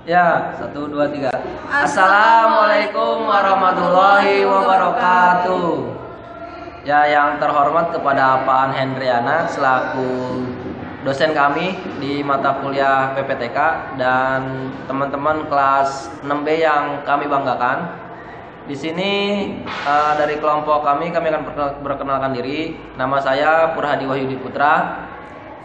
Ya, satu, dua, tiga. Assalamualaikum warahmatullahi wabarakatuh. Ya, yang terhormat kepada Pak Hendriana selaku dosen kami di mata kuliah PPTK dan teman-teman kelas 6B yang kami banggakan. Di sini dari kelompok kami akan berkenalkan diri. Nama saya Purhadi Wahyudi Putra.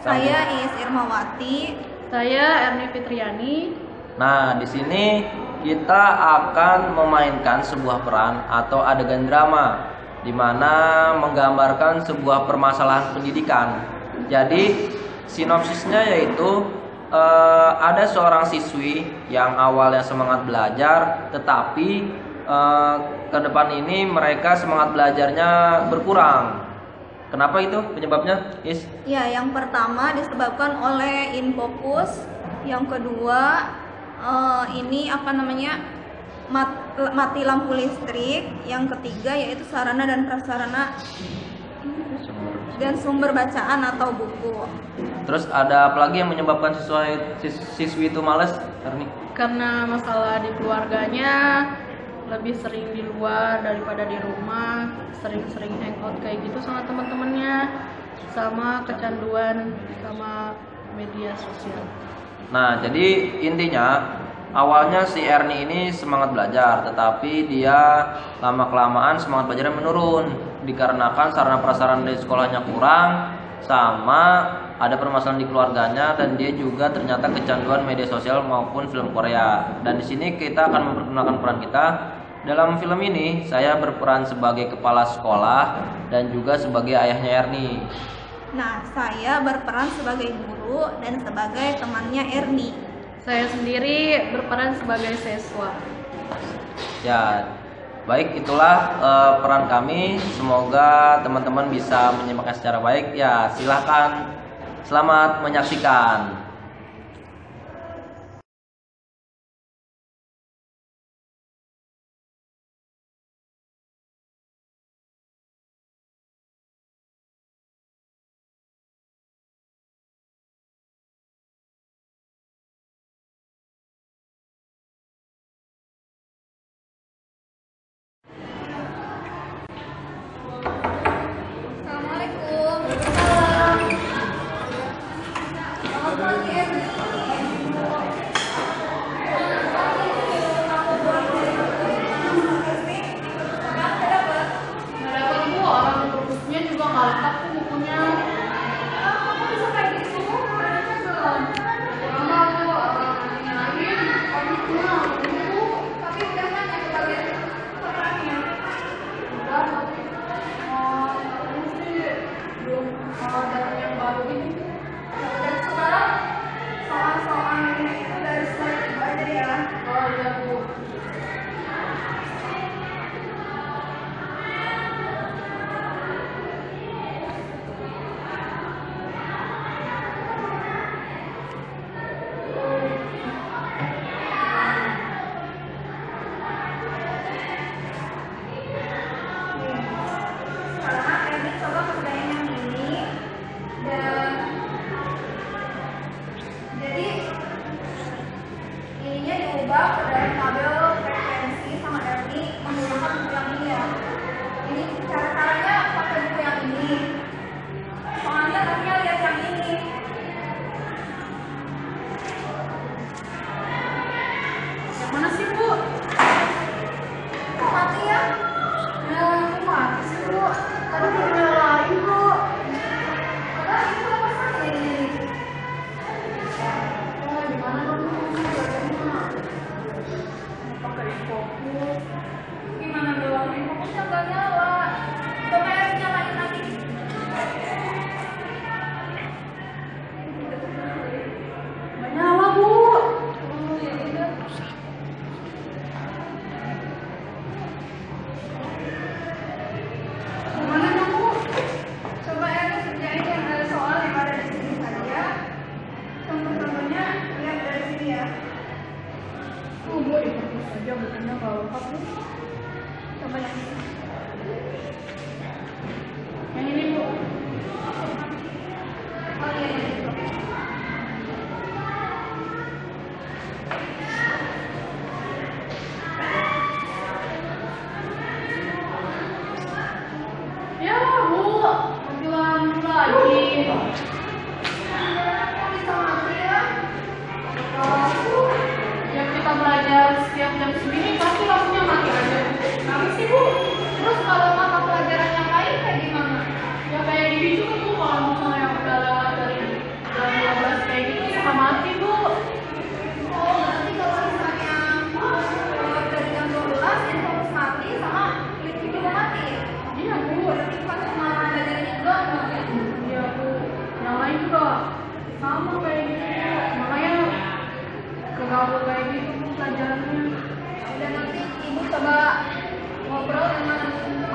Saya Is Irmawati. Saya Erni Fitriani. Nah, di sini kita akan memainkan sebuah peran atau adegan drama di mana menggambarkan sebuah permasalahan pendidikan. Jadi, sinopsisnya yaitu ada seorang siswi yang awalnya semangat belajar, tetapi ke depan ini mereka semangat belajarnya berkurang. Kenapa itu penyebabnya, Is? Ya, yang pertama disebabkan oleh infokus. Yang kedua mati lampu listrik. Yang ketiga yaitu sarana dan prasarana dan sumber bacaan atau buku. Terus ada apa lagi yang menyebabkan siswi itu malas, Erni? Karena masalah di keluarganya, lebih sering di luar daripada di rumah, sering-sering hangout kayak gitu sama teman-temannya, sama kecanduan sama media sosial. Nah, jadi intinya awalnya si Erni ini semangat belajar, tetapi dia lama-kelamaan semangat belajarnya menurun dikarenakan sarana prasarana di sekolahnya kurang, sama ada permasalahan di keluarganya, dan dia juga ternyata kecanduan media sosial maupun film Korea. Dan di sini kita akan memperkenalkan peran kita. Dalam film ini saya berperan sebagai kepala sekolah dan juga sebagai ayahnya Erni. Nah, saya berperan sebagai guru dan sebagai temannya Erni. Saya sendiri berperan sebagai siswa. Ya, baik, itulah peran kami. Semoga teman-teman bisa menyimaknya secara baik. Ya, silahkan. Selamat menyaksikan. Assalamualaikum.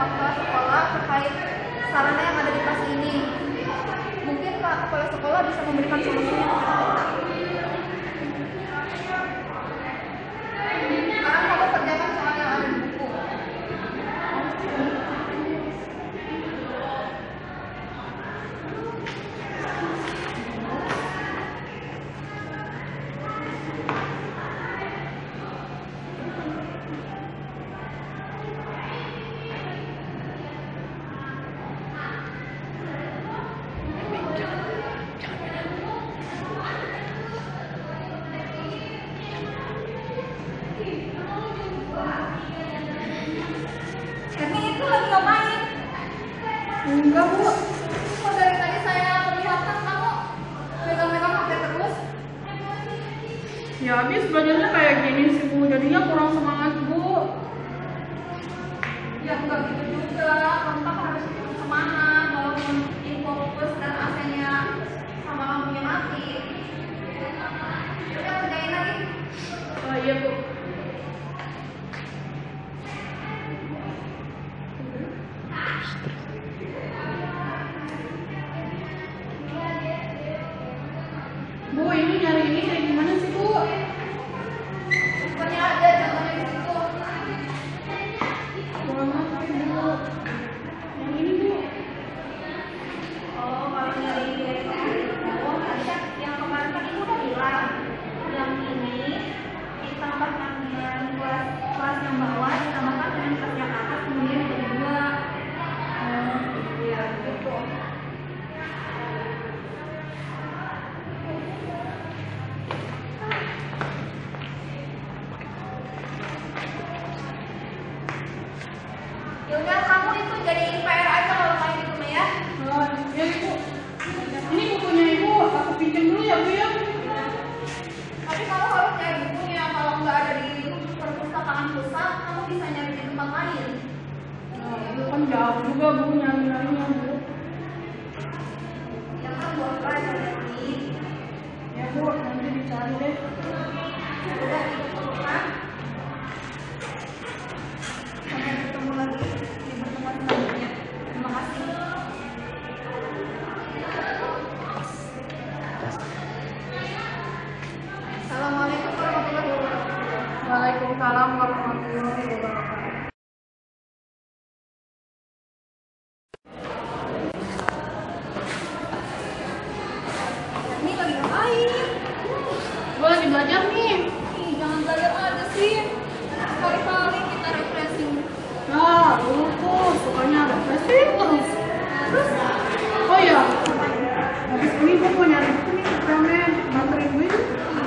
kepala sekolah terkait sarana yang ada di kelas ini. Mungkin Kak Kepala Sekolah bisa memberikan solusinya kepada kita. Sekarang kamu kerjakan soal yang ada di buku. Erni itu lagi ngapain? Enggak, Bu. Kok dari tadi saya perlihatkan kamu megang-megang HP terus? Ya habis belajarnya kayak gini sih, Bu. Jadinya kurang semangat, Bu. Ya enggak gitu juga, kamu kan harus semangat walaupun fokus dan AC-nya sama lampunya mati. Udah kerjain lagi. Oh iya, Bu. Bu, ini nyari ini kayak gimana sih, Bu? Pokoknya ada contohnya di situ. Kurang apa, Bu? Yang ini, Bu. Oh, kalau nyari dari itu, yang kemarin kan itu udah hilang. Yang ini ditambahkan dengan kelas yang bawah, ditambahkan dengan kelas yang atas, kemudian jadi dua. Iya, gitu. Yaudah, kamu itu jadi PR aja kalau kayak gitu mah ya. Oh, ya, Ibu. Ini bukunya Ibu, aku pinjam dulu ya, Bu ya. Tapi kamu harus cari bukunya. Kalau nggak ada di perpustakaan pusat, kamu bisa nyari di tempat lain. Nah, itu kan jauh juga, Bu, nyari-nyarinya, Bu. Ya kan buat belajar ini. Ya, Bu, nanti dicari deh. Udah itu kan. Sampai ketemu lagi di pertemuan selanjutnya. Terima kasih. Assalamualaikum warahmatullahi wabarakatuh. Waalaikumsalam warahmatullahi wabarakatuh. Ini lagi ngapain? Gue lagi belajar nih. Ih, jangan belajar aja sih. Kali-kali kita refreshing. Nah, dulu tuh sukanya refreshing terus. Terus, Oh iya, habis ini gue mau nyari buku nih, ramen, bantuin gue.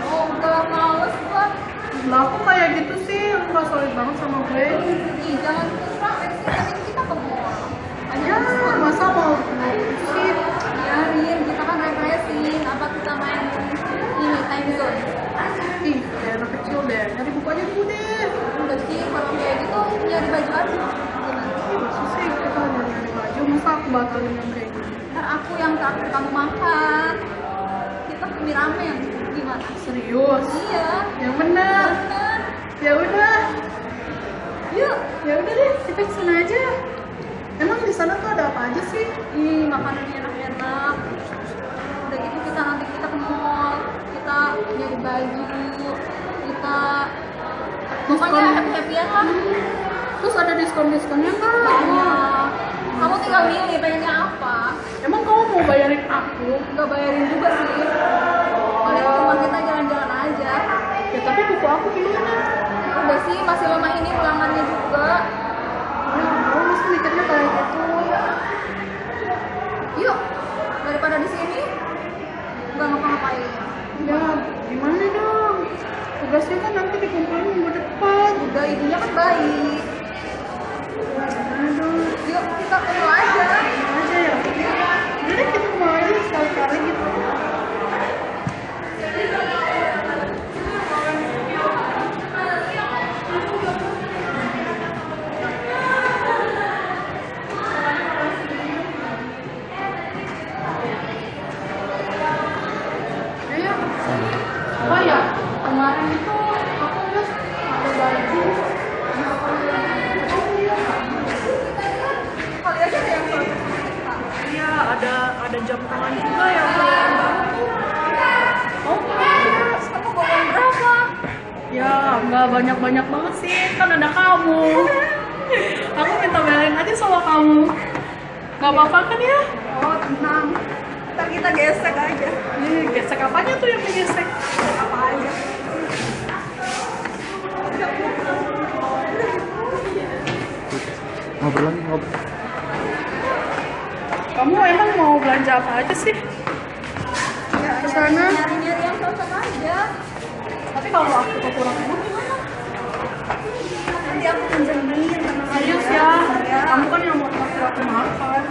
oh udah males gua. Lah aku kayak gitu sih, lu gak solid banget sama gue. Ih, jangan kurang sih, tadi kita ke mall. Ya, masa mau sih? Ya, Rin, kita kan refreshing. Apa kita main ini time zone? Ih, kayak anak kecil deh, nyari buku aja dulu deh. Udah sih, kalau kayak gitu nyari baju aja. Gimana? Ih, masa sih kita nyari baju, masa aku batalin yang kayak gini? Ntar aku yang traktir kamu makan. Kita ke mie ramen. Gimana? Serius? Iya. Yang benar. Bener. Ya udah, Yuk. ya udah deh, kita kesana aja. Emang di sana tuh ada apa aja sih? Ih, makanannya enak-enak. Udah gitu nanti kita ke mall, kita nyari baju, kita pokoknya happy-happyan lah. Terus ada diskon-diskonnya nggak? Banyak. Kamu tinggal milih pengennya apa. Emang kamu mau bayarin aku? Nggak bayarin juga sih. Paling cuma kita jalan-jalan aja. Ya tapi buku aku gimana? Udah sih, masih lama ini ulangannya juga. Ya, kamu mesti mikirnya kayak gitu. Yuk, daripada di sini nggak ngapa-ngapain. Ya, gimana dong? Tugasnya kan nanti dikumpulin minggu depan. Udah, ibunya kan baik. Ya, gimana dong? Yuk, kita ke mall aja. Gimana aja ya? Udah deh, kita mau aja sekali-kali gitu. banyak-banyak banget sih, kan ada kamu. Aku minta belain aja sama kamu. Gak apa-apa kan ya? Oh, tenang. Ntar kita gesek aja. Gesek apanya tuh yang digesek? Apa aja. Ngobrol lagi, ngobrol. Kamu emang mau belanja apa aja sih? Ya, Kesana. nyari-nyari yang cocok aja. Tapi kalau aku kekurangan uang gimana? Nanti aku pinjemin. Tenang Serius aja. ya? Kamu kan yang mau traktir aku makan.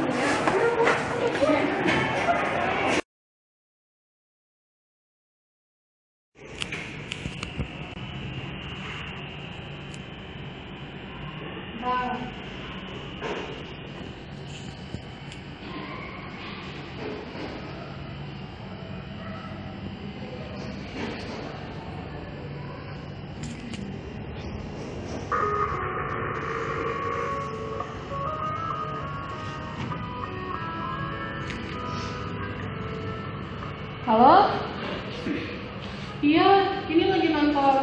Halo? Iya, ini lagi nonton.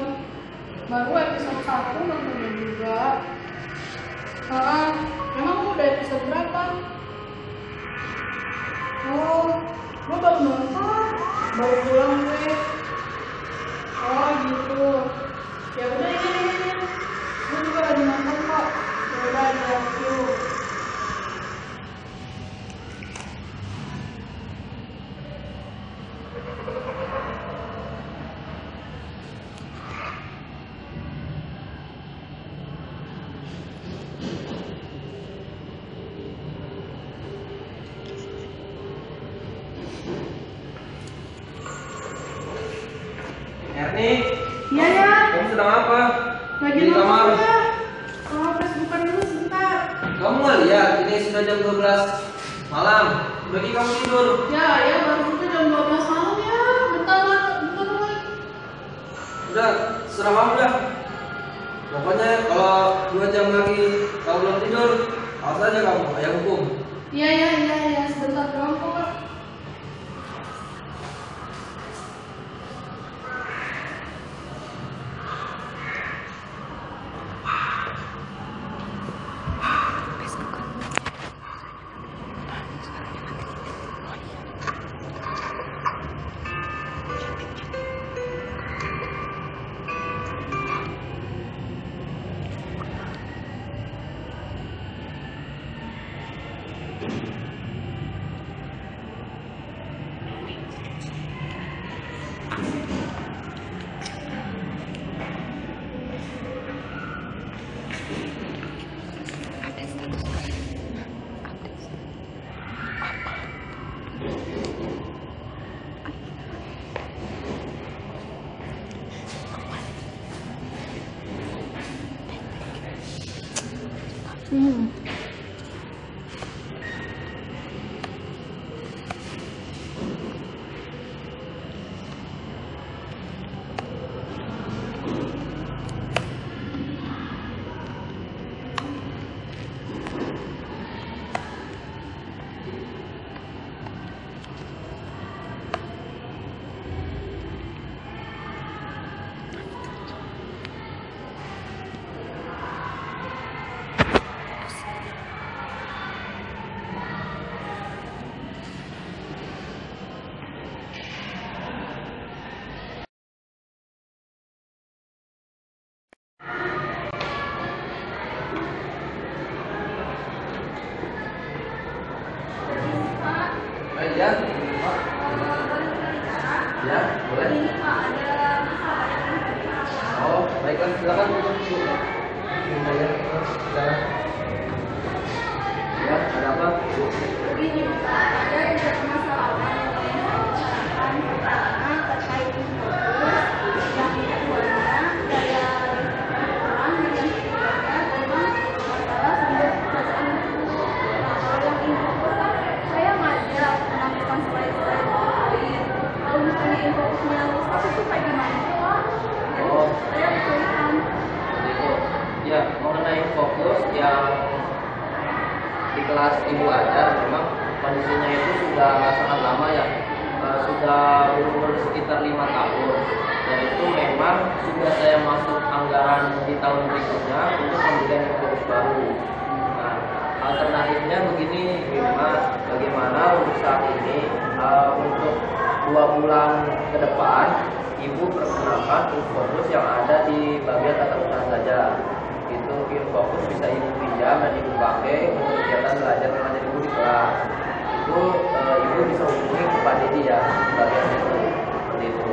Baru episode 1 nontonnya juga. Emang udah episode berapa? Oh, gue baru nonton. Baru pulang gue. Oh gitu. Ya udah ini. Gue juga lagi nonton kok. Ya udah ada yuk. Erni, Iya ya. kamu sedang apa? Lagi Di kamar. nonton ya. Oh, Facebookan dulu sebentar. Kamu nggak lihat ini sudah jam 12 malam. Bagi kamu tidur. Ya, baru itu jam 12 malam ya. Bentar lagi. Udah, serah kamu dah. Pokoknya kalau 2 jam lagi kamu belum tidur, awas aja kamu, ayah hukum. Iya, sebentar doang kok, Kak. Ya, ya, boleh. Ini Pak, ada masalah yang Oh, baiklah, silakan. Ya, silakan. Ya, ada apa? begini Pak, ada yang bermasalah pertama terkait fokus, yang keduanya daya kurang, dan yang ketiganya memang masalah sumber pekerjaan itu. Kalau yang infokus kan saya ngajak melakukan slide-slide lain. Kalau misalnya infokusnya rusak itu kayak gimana sih Pak? Oh. Saya kesulitan. Gitu. Ya, mengenai fokus yang di kelas ibu ajar memang kondisinya itu sudah sangat lama ya. sudah berumur sekitar 5 tahun, dan itu memang sudah saya masuk anggaran di tahun berikutnya untuk pembelian infobus baru. Nah, alternatifnya begini, bagaimana untuk saat ini untuk 2 bulan ke depan Ibu perkenalkan infobus yang ada di bagian tata usaha saja. Itu infobus bisa Ibu pinjam dan Ibu pakai untuk kegiatan belajar mengajar Ibu di kelas. Itu Ibu bisa hubungi kepada dia di bagian itu, seperti itu.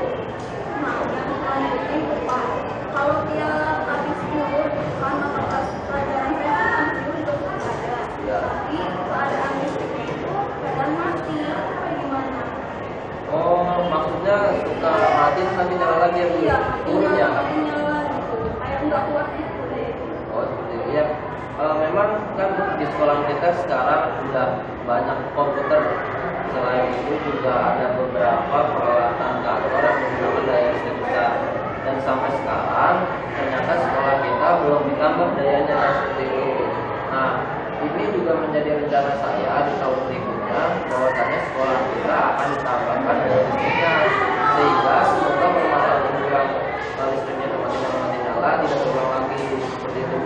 Nah, yang selanjutnya itu Pak, kalau dia habis libur kan mata pelajaran saya kan habis libur juga sudah ada. Ya. Tapi keadaan listriknya itu kadang mati, apa gimana? Oh, maksudnya suka mati tapi nyala lagi ya Bu? Iya, Turun ya? nyala gitu, kayak nggak kuat gitu deh. Oh, seperti itu ya. Memang kan di sekolah kita sekarang sudah banyak komputer. Selain itu juga ada beberapa peralatan kantor yang menggunakan daya listrik besar. Dan sampai sekarang ternyata sekolah kita belum ditambah dayanya seperti itu. Nah, ini juga menjadi rencana saya di tahun berikutnya bahwasanya sekolah kita akan ditambahkan daya listriknya, sehingga semoga permasalahan yang listriknya mati nyala tidak terulang lagi seperti itu.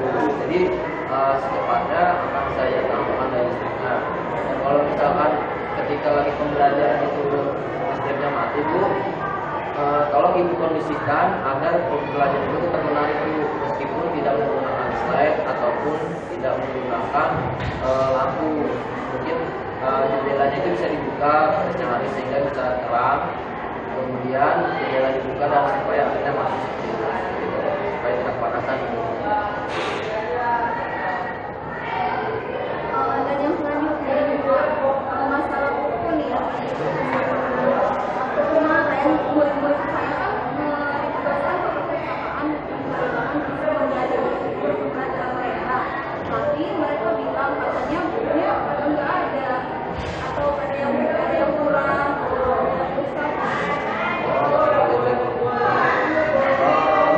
Jadi secepatnya akan saya tambahkan daya listriknya. Dan kalau misalkan ketika lagi pembelajaran itu listriknya mati Bu, tolong Ibu kondisikan agar pembelajaran itu tetap menarik Bu, meskipun tidak menggunakan slide ataupun tidak menggunakan lampu. Mungkin jendelanya itu bisa dibuka pada siang hari sehingga bisa terang, kemudian jendela dibuka dan supaya akhirnya masuk seperti itu, supaya tidak kepanasan. Dan yang selanjutnya juga masalah buku nih ya. Kemarin murid-murid saya kan ditugaskan ke perpustakaan untuk belajar mereka. Tapi mereka bilang katanya bukunya nggak ada, atau ada yang kurang,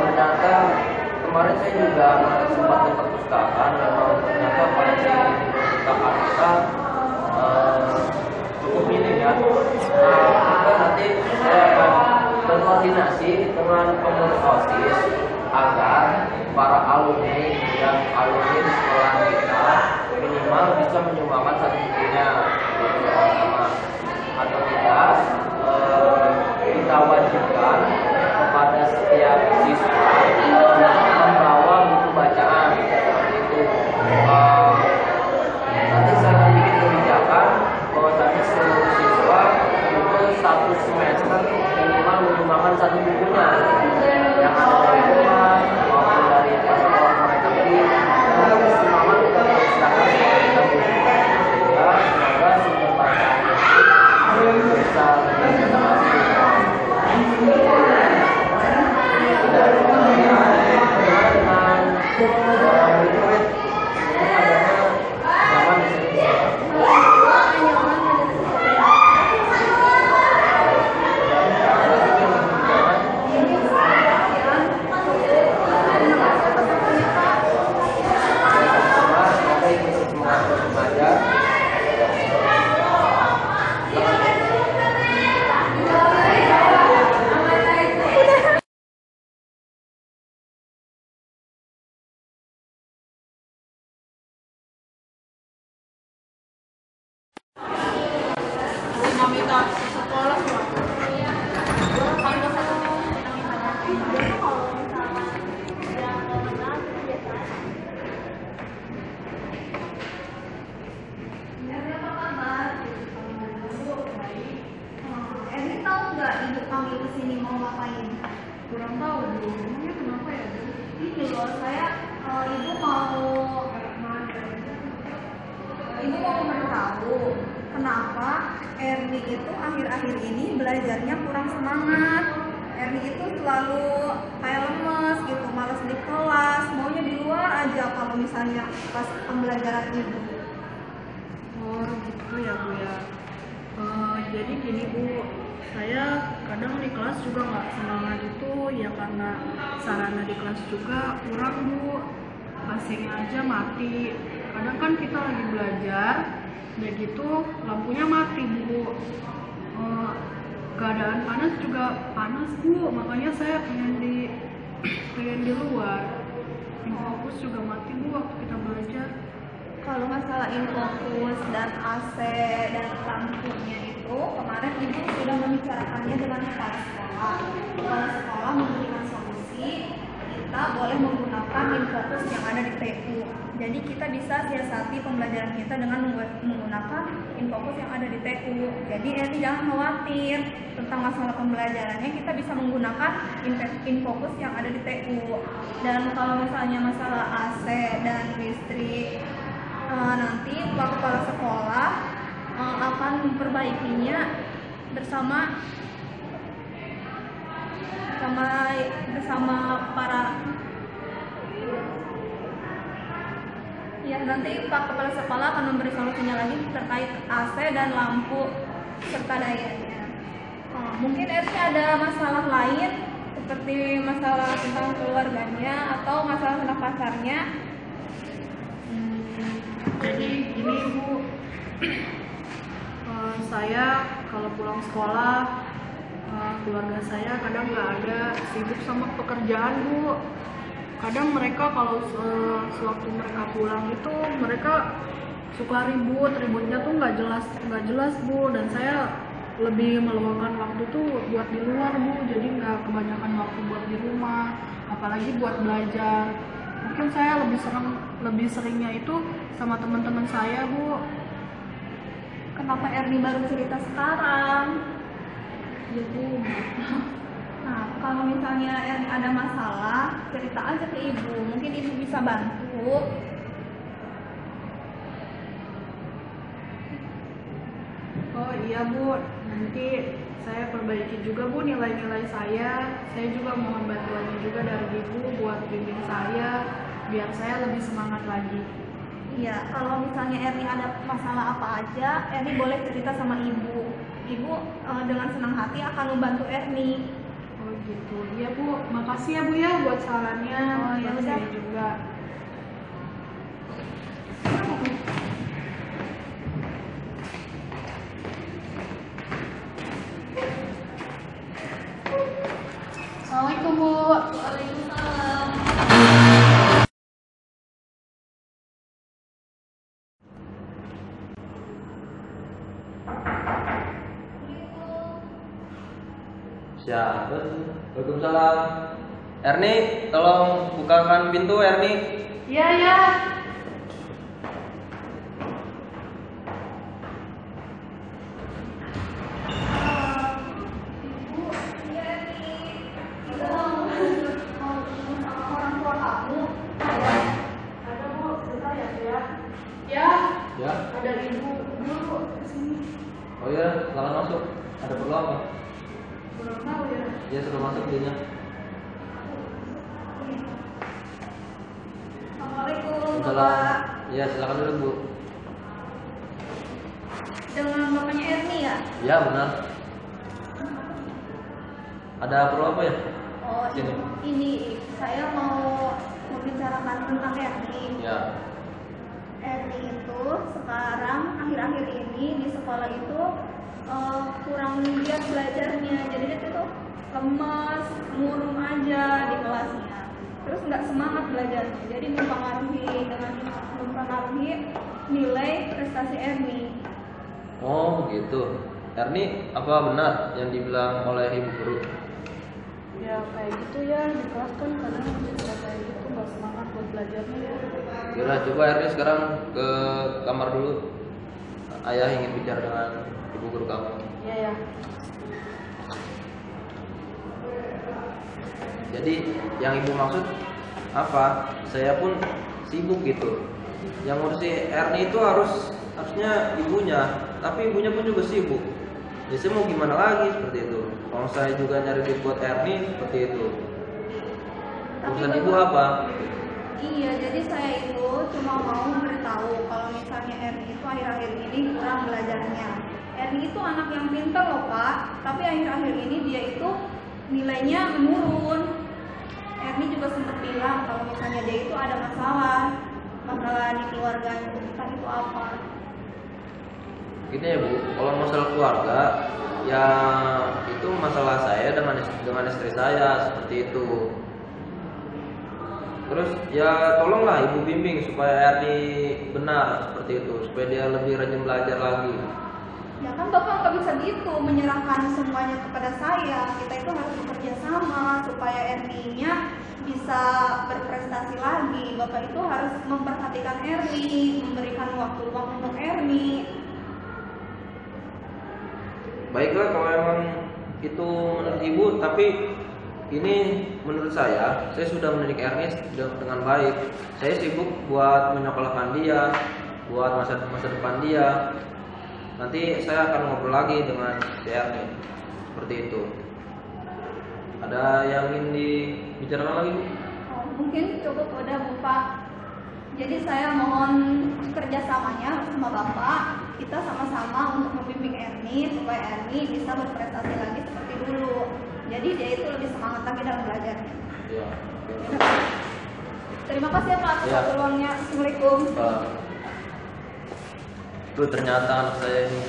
Ternyata kemarin saya juga sempat ke perpustakaan, memang ternyata koleksi perpustakaan kita cukup minim ya. Maka nanti saya akan berkoordinasi dengan pengurus OSIS agar para alumni yang alumni di sekolah kita minimal bisa menyumbangkan satu bukunya sama, atau tidak kita wajibkan kepada setiap siswa untuk membawa buku bacaan seperti itu. Nanti saya akan bikin kebijakan bahwasanya seluruh siswa itu satu semester minimal menyumbangkan satu bukunya yang ada dari rumah maupun dari sekolah mereka. Jadi semangat kita perpustakaan sekolah kita sehingga semoga sumber bacaan itu bisa lebih dinamika sekolah semua. Emi tahu nggak ibu kami kesini mau ngapain? Kurang tahu Bu, emangnya kenapa ya Bu? Ini loh, saya ibu mau memberitahu kenapa Erni itu akhir-akhir ini belajarnya kurang semangat. Erni itu selalu kayak lemes gitu, malas di kelas, maunya di luar aja kalau misalnya pas pembelajaran ibu. Oh gitu ya Bu ya. Jadi gini Bu, saya kadang di kelas juga nggak semangat itu ya karena sarana di kelas juga kurang Bu. AC-nya aja mati. Kadang kan kita lagi belajar, udah gitu lampunya mati Bu. keadaan panas juga panas Bu, makanya saya pengen di luar. Infokus juga mati Bu waktu kita belajar. Kalau masalah infokus dan AC dan lampunya itu kemarin ibu sudah membicarakannya dengan kepala sekolah. Kepala sekolah memberikan solusi, kita boleh menggunakan infokus yang ada di TU. Jadi kita bisa siasati pembelajaran kita dengan menggunakan infokus yang ada di TU. Jadi Erni jangan khawatir tentang masalah pembelajarannya, kita bisa menggunakan infokus yang ada di TU. Dan kalau misalnya masalah AC dan listrik, nanti Pak Kepala Sekolah akan memperbaikinya bersama para nanti Pak Kepala Sekolah akan memberi solusinya lagi terkait AC dan lampu serta dayanya. Mungkin RC ada masalah lain seperti masalah tentang keluarganya atau masalah tentang pasarnya. Jadi gini Bu, saya kalau pulang sekolah, keluarga saya kadang nggak ada, sibuk sama pekerjaan Bu. Kadang mereka kalau sewaktu mereka pulang itu mereka suka ributnya tuh nggak jelas Bu, dan saya lebih meluangkan waktu tuh buat di luar Bu, jadi nggak kebanyakan waktu buat di rumah, apalagi buat belajar. Mungkin saya lebih seringnya itu sama teman-teman saya Bu. Kenapa Erni baru cerita sekarang? Ya Bu. Nah, kalau misalnya Erni ada masalah, cerita aja ke ibu. Mungkin ibu bisa bantu. Oh iya Bu, nanti saya perbaiki juga Bu nilai-nilai saya. Saya juga mohon bantuannya juga dari ibu buat bimbing saya, biar saya lebih semangat lagi. Iya, kalau misalnya Erni ada masalah apa aja, Erni boleh cerita sama ibu. Ibu dengan senang hati akan membantu Erni. Oh gitu, iya Bu. Makasih ya Bu ya buat sarannya. Oh ya udah. Saya juga. Assalamualaikum Bu. Waalaikumsalam. Siapa? Waalaikumsalam. Erni, tolong bukakan pintu Erni. Iya ya. Ibu, iya Erni. Kita mau ketemu sama orang tua kamu. Ada Bu, bentar ya Bu ya. Ya, Ya. ada ibu dulu kesini. Oh iya, silakan masuk. Ada perlu apa? Kurang tahu ya. Ya, suruh masuk dianya. Assalamualaikum, Salam. Bapak. Ya, silakan dulu Bu. Dengan bapaknya Erni ya? Ya, benar. Ada perlu apa ya? Oh, Sini. ini saya mau membicarakan tentang Erni. Ya. Erni itu sekarang akhir-akhir ini di sekolah itu kurang giat belajarnya. Jadi dia tuh lemas, murung aja di kelasnya. Terus nggak semangat belajarnya. Jadi mempengaruhi nilai prestasi Erni. Oh, begitu. Erni, apa benar yang dibilang oleh ibu guru? Ya kayak gitu ya, di kelas kan kadang bisa kayak gitu, nggak semangat buat belajarnya ya. Yaudah, coba Erni sekarang ke kamar dulu. Ayah ingin bicara dengan ibu guru kamu. Iya ya. Jadi yang ibu maksud apa? Saya pun sibuk gitu. Yang ngurusi Erni itu harusnya ibunya, tapi ibunya pun juga sibuk. Ya saya mau gimana lagi seperti itu. Kalau saya juga nyari duit buat Erni seperti itu. Urusan ibu apa? Iya, jadi saya itu cuma mau memberitahu kalau misalnya Erni itu akhir-akhir ini kurang belajarnya. Erni itu anak yang pintar loh Pak, tapi akhir-akhir ini dia itu nilainya menurun. Erni juga sempat bilang kalau misalnya dia itu ada masalah di keluarganya, entah itu apa. Gini ya Bu, kalau masalah keluarga Ya itu masalah saya dengan istri saya seperti itu. Terus ya tolonglah ibu bimbing supaya Erni benar seperti itu, supaya dia lebih rajin belajar lagi. Ya kan Bapak nggak bisa gitu menyerahkan semuanya kepada saya. Kita itu harus bekerja sama supaya Erni-nya bisa berprestasi lagi. Bapak itu harus memperhatikan Erni, memberikan waktu luang untuk Erni. Baiklah kalau emang itu menurut ibu, tapi ini menurut saya sudah mendidik Erni dengan baik. Saya sibuk buat menyekolahkan dia, buat masa depan dia. Nanti saya akan ngobrol lagi dengan si Erni seperti itu. Ada yang ingin dibicarakan lagi, Bu? Oh, mungkin cukup udah Bapak. Jadi saya mohon kerjasamanya sama Bapak. Kita sama-sama untuk membimbing Erni supaya Erni bisa berprestasi lagi seperti dulu. Jadi dia itu lebih semangat lagi dalam belajarnya. Iya. Terima kasih ya Pak atas Ya. waktu luangnya. Assalamualaikum. Tuh ternyata anak saya ini.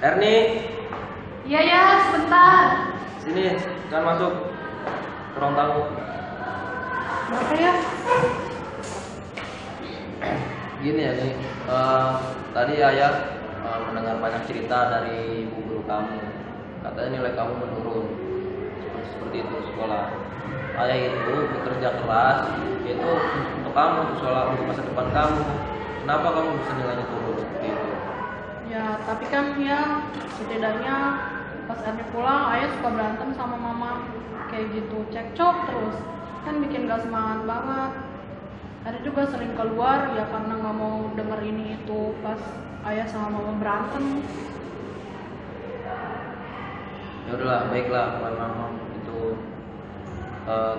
Erni, Iya ya, sebentar. sini, jangan masuk ke ruang tamu. Kenapa ya? Gini ya nih, tadi ayah mendengar banyak cerita dari ibu guru kamu. Katanya nilai kamu menurun, seperti itu di sekolah. Ayah itu bekerja keras, itu untuk kamu, untuk sekolah, untuk masa depan kamu. Kenapa kamu bisa nilainya turun seperti itu? Ya, tapi kan ya setidaknya pas Erni pulang, ayah suka berantem sama mama kayak gitu, cekcok terus, kan bikin gak semangat banget. Ada juga sering keluar ya karena nggak mau denger ini itu pas ayah sama mama berantem. Ya udahlah, baiklah, memang itu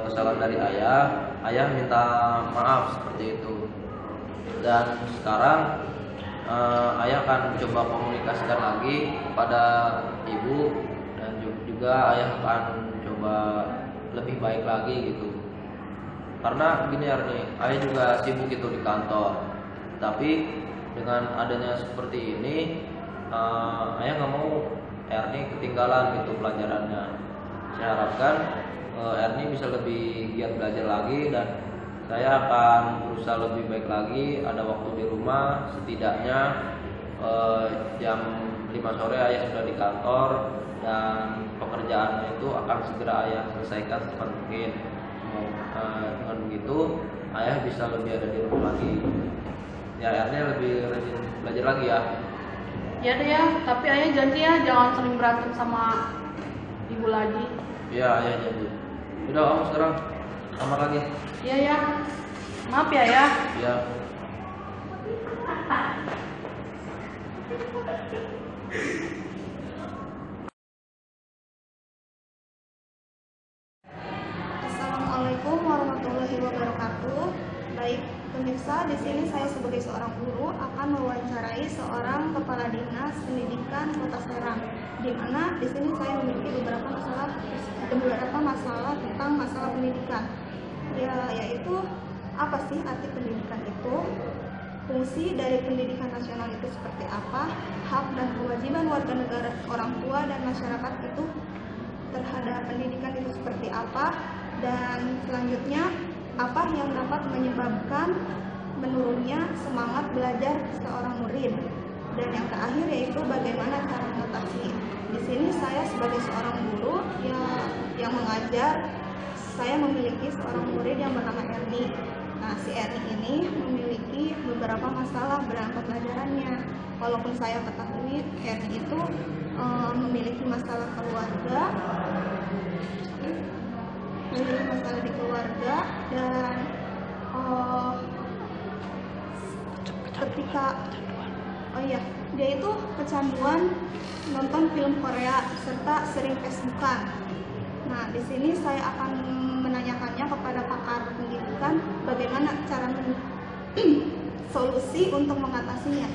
kesalahan dari ayah. Ayah minta maaf seperti itu. Dan sekarang ayah akan coba komunikasikan lagi kepada ibu, dan juga ayah akan coba lebih baik lagi gitu. Karena gini Erni, ayah juga sibuk itu di kantor. Tapi dengan adanya seperti ini, ayah nggak mau Erni ketinggalan gitu pelajarannya. Saya harapkan Erni bisa lebih giat belajar lagi, dan saya akan berusaha lebih baik lagi. Ada waktu di rumah, setidaknya jam 5 sore ayah sudah di kantor, dan pekerjaannya itu akan segera ayah selesaikan secepat mungkin. Dengan begitu ayah bisa lebih ada di rumah lagi. Ya, Erni lebih rajin belajar lagi ya. Ya deh ya, tapi ayah janji ya jangan sering berantem sama ibu lagi. Iya, ayah janji. Udah, kamu sekarang kamar lagi. Iya ya, maaf ya ya. Ya. Assalamualaikum warahmatullahi wabarakatuh. Baik pemirsa, di sini saya sebagai seorang guru akan mewawancarai seorang kepala dinas pendidikan Kota Serang, di mana di sini saya memiliki beberapa masalah tentang masalah pendidikan. Yaitu apa sih arti pendidikan itu? Fungsi dari pendidikan nasional itu seperti apa? Hak dan kewajiban warga negara, orang tua dan masyarakat itu terhadap pendidikan itu seperti apa? Dan selanjutnya, apa yang dapat menyebabkan menurunnya semangat belajar seorang murid? Dan yang terakhir yaitu bagaimana cara mengatasi. Di sini saya sebagai seorang guru yang mengajar, saya memiliki seorang murid yang bernama Erni. Nah, si Erni ini memiliki beberapa masalah dalam pembelajarannya. Walaupun saya ketahui Erni itu memiliki masalah keluarga, di keluarga, dan dia itu kecanduan nonton film Korea serta sering Facebookan. Nah, di sini saya akan menanyakannya kepada pakar pendidikan bagaimana cara solusi untuk mengatasinya.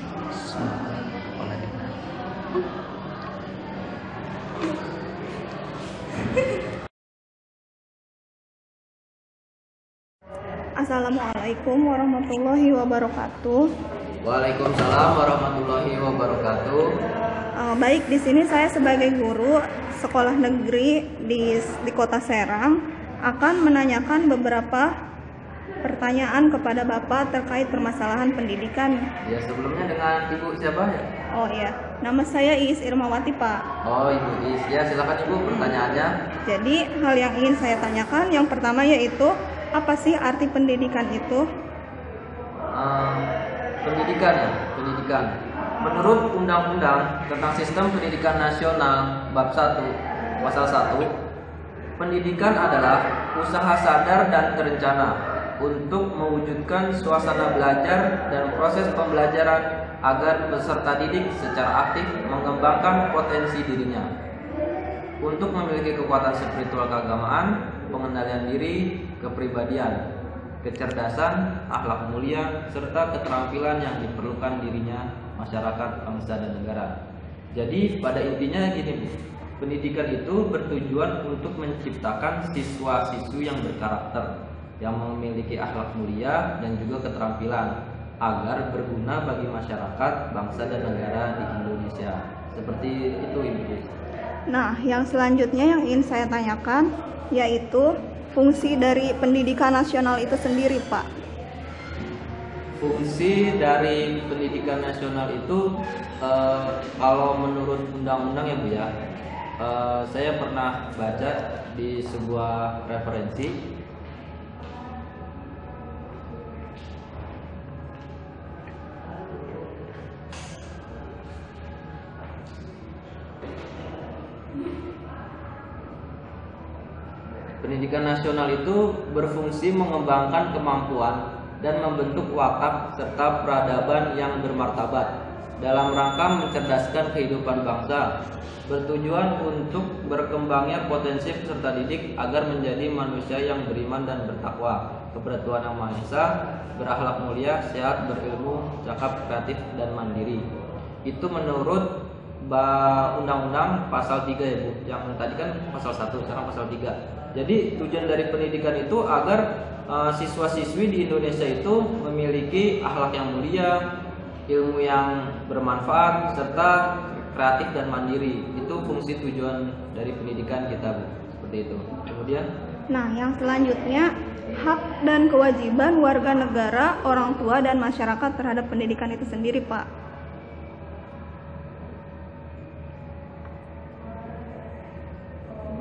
Assalamualaikum warahmatullahi wabarakatuh. Waalaikumsalam warahmatullahi wabarakatuh. Baik, di sini saya sebagai guru sekolah negeri di Kota Serang akan menanyakan beberapa pertanyaan kepada Bapak terkait permasalahan pendidikan. Ya, sebelumnya dengan Ibu siapa ya? Oh iya, nama saya Iis Irmawati, Pak. Oh, Ibu Is. Ya, silakan Ibu pertanyaannya. Jadi, hal yang ingin saya tanyakan yang pertama yaitu apa sih arti pendidikan itu? Pendidikan ya, pendidikan. Menurut Undang-Undang tentang Sistem Pendidikan Nasional Bab 1, Pasal 1, pendidikan adalah usaha sadar dan terencana untuk mewujudkan suasana belajar dan proses pembelajaran agar peserta didik secara aktif mengembangkan potensi dirinya untuk memiliki kekuatan spiritual keagamaan, pengendalian diri, kepribadian, kecerdasan, akhlak mulia, serta keterampilan yang diperlukan dirinya, masyarakat, bangsa, dan negara. Jadi pada intinya gini, pendidikan itu bertujuan untuk menciptakan siswa-siswi yang berkarakter, yang memiliki akhlak mulia dan juga keterampilan agar berguna bagi masyarakat, bangsa, dan negara di Indonesia. Seperti itu, Ibu. Nah, yang selanjutnya yang ingin saya tanyakan yaitu fungsi dari pendidikan nasional itu sendiri, Pak. Fungsi dari pendidikan nasional itu kalau menurut undang-undang ya Bu ya, saya pernah baca di sebuah referensi. Pendidikan nasional itu berfungsi mengembangkan kemampuan dan membentuk watak serta peradaban yang bermartabat dalam rangka mencerdaskan kehidupan bangsa, bertujuan untuk berkembangnya potensi peserta didik agar menjadi manusia yang beriman dan bertakwa kepada Tuhan Yang Maha Esa, berakhlak mulia, sehat, berilmu, cakap, kreatif, dan mandiri. Itu menurut Undang-Undang pasal 3 ya Bu. Yang tadi kan pasal 1, sekarang pasal 3. Jadi tujuan dari pendidikan itu agar siswa-siswi di Indonesia itu memiliki akhlak yang mulia, ilmu yang bermanfaat, serta kreatif dan mandiri. Itu fungsi tujuan dari pendidikan kita, Bu. Seperti itu. Kemudian, nah, yang selanjutnya hak dan kewajiban warga negara, orang tua, dan masyarakat terhadap pendidikan itu sendiri, Pak.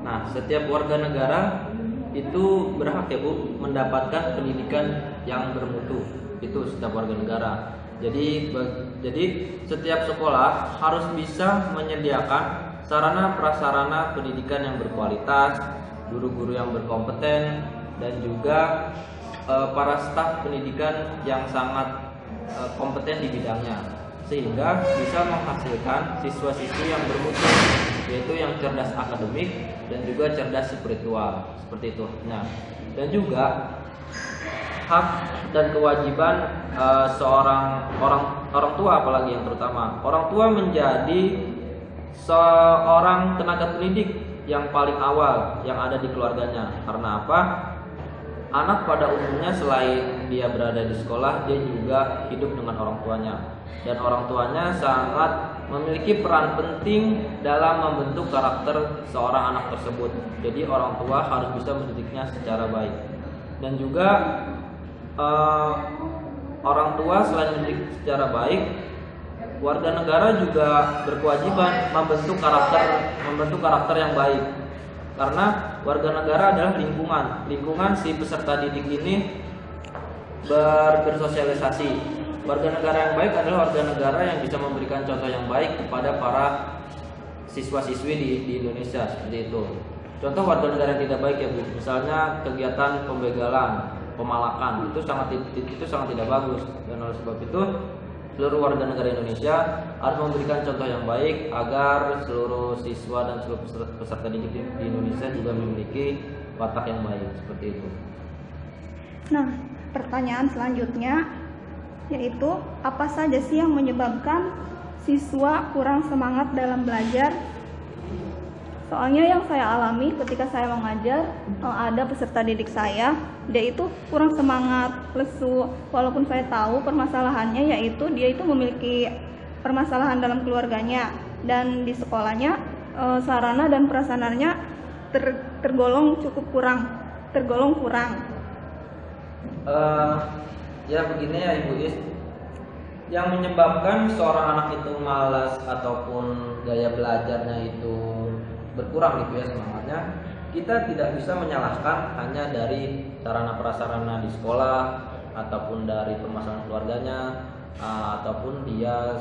nah, setiap warga negara itu berhak ya Bu mendapatkan pendidikan yang bermutu. Itu setiap warga negara. Jadi setiap sekolah harus bisa menyediakan sarana prasarana pendidikan yang berkualitas, guru-guru yang berkompeten, dan juga para staf pendidikan yang sangat kompeten di bidangnya, sehingga bisa menghasilkan siswa-siswi yang bermutu, yaitu yang cerdas akademik dan juga cerdas spiritual, seperti itu. Nah, dan juga hak dan kewajiban seorang orang tua, apalagi yang terutama orang tua menjadi seorang tenaga pendidik yang paling awal yang ada di keluarganya. Karena apa? Anak pada umumnya selain dia berada di sekolah, dia juga hidup dengan orang tuanya, dan orang tuanya sangat memiliki peran penting dalam membentuk karakter seorang anak tersebut. Jadi orang tua harus bisa mendidiknya secara baik. Dan juga orang tua selain mendidik secara baik, warga negara juga berkewajiban membentuk karakter yang baik. Karena warga negara adalah lingkungan si peserta didik ini bersosialisasi. Warga negara yang baik adalah warga negara yang bisa memberikan contoh yang baik kepada para siswa-siswi di Indonesia, seperti itu. Contoh warga negara yang tidak baik ya Bu, misalnya kegiatan pembegalan, pemalakan, itu sangat tidak bagus. Dan oleh sebab itu seluruh warga negara Indonesia harus memberikan contoh yang baik agar seluruh siswa dan seluruh peserta didik di Indonesia juga memiliki watak yang baik, seperti itu. Nah, pertanyaan selanjutnya yaitu apa saja sih yang menyebabkan siswa kurang semangat dalam belajar? Soalnya yang saya alami ketika saya mengajar, ada peserta didik saya, dia itu kurang semangat, lesu. Walaupun saya tahu permasalahannya, yaitu dia itu memiliki permasalahan dalam keluarganya, dan di sekolahnya sarana dan prasarananya tergolong kurang. Ya begini ya Ibu Is, yang menyebabkan seorang anak itu malas ataupun gaya belajarnya itu berkurang gitu ya semangatnya, kita tidak bisa menyalahkan hanya dari sarana prasarana di sekolah ataupun dari permasalahan keluarganya, ataupun dia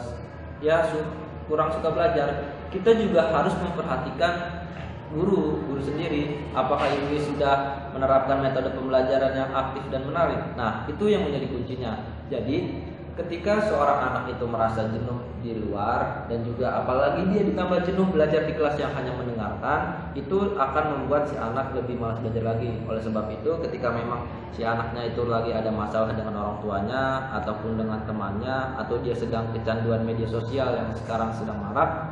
kurang suka belajar. Kita juga harus memperhatikan guru sendiri, apakah Ibu sudah menerapkan metode pembelajaran yang aktif dan menarik. Nah, itu yang menjadi kuncinya. Jadi ketika seorang anak itu merasa jenuh di luar, dan juga apalagi dia ditambah jenuh belajar di kelas yang hanya mendengarkan, itu akan membuat si anak lebih malas belajar lagi. Oleh sebab itu, ketika memang si anaknya itu lagi ada masalah dengan orang tuanya ataupun dengan temannya, atau dia sedang kecanduan media sosial yang sekarang sedang marak,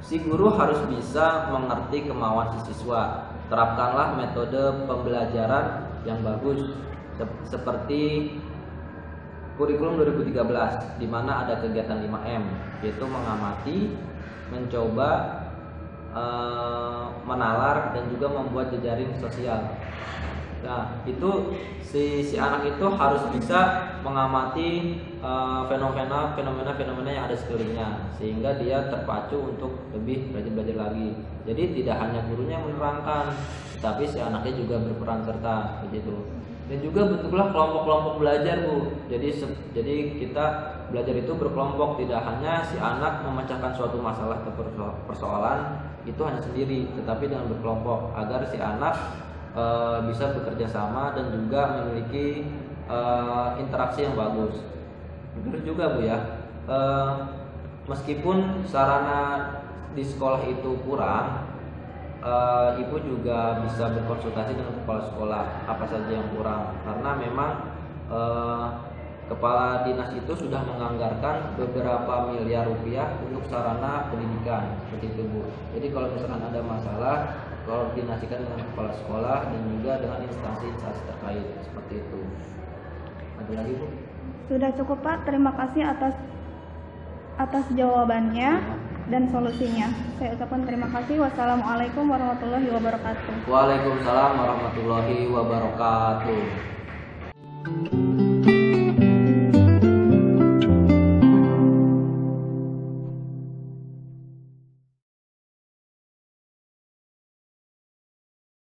si guru harus bisa mengerti kemauan si siswa. Terapkanlah metode pembelajaran yang bagus seperti kurikulum 2013, di mana ada kegiatan 5M, yaitu mengamati, mencoba, menalar, dan juga membuat jejaring sosial. Nah, itu si anak itu harus bisa mengamati fenomena yang ada sekelilingnya, sehingga dia terpacu untuk lebih rajin belajar lagi. Jadi tidak hanya gurunya yang menerangkan, tetapi si anaknya juga berperan serta begitu. Dan juga bentuklah kelompok-kelompok belajar, Bu. Jadi kita belajar itu berkelompok, tidak hanya si anak memecahkan suatu masalah atau persoalan itu hanya sendiri, tetapi dengan berkelompok agar si anak bisa bekerja sama dan juga memiliki interaksi yang bagus. Terus juga, Bu ya, meskipun sarana di sekolah itu kurang, Ibu juga bisa berkonsultasi dengan kepala sekolah apa saja yang kurang, karena memang kepala dinas itu sudah menganggarkan beberapa miliar rupiah untuk sarana pendidikan seperti itu, Bu. Jadi kalau misalkan ada masalah, koordinasikan dengan kepala sekolah dan juga dengan instansi-instansi terkait seperti itu. Ada lagi, Bu? Sudah cukup, Pak. Terima kasih atas jawabannya dan solusinya. Saya ucapkan terima kasih. Wassalamualaikum warahmatullahi wabarakatuh. Waalaikumsalam warahmatullahi wabarakatuh.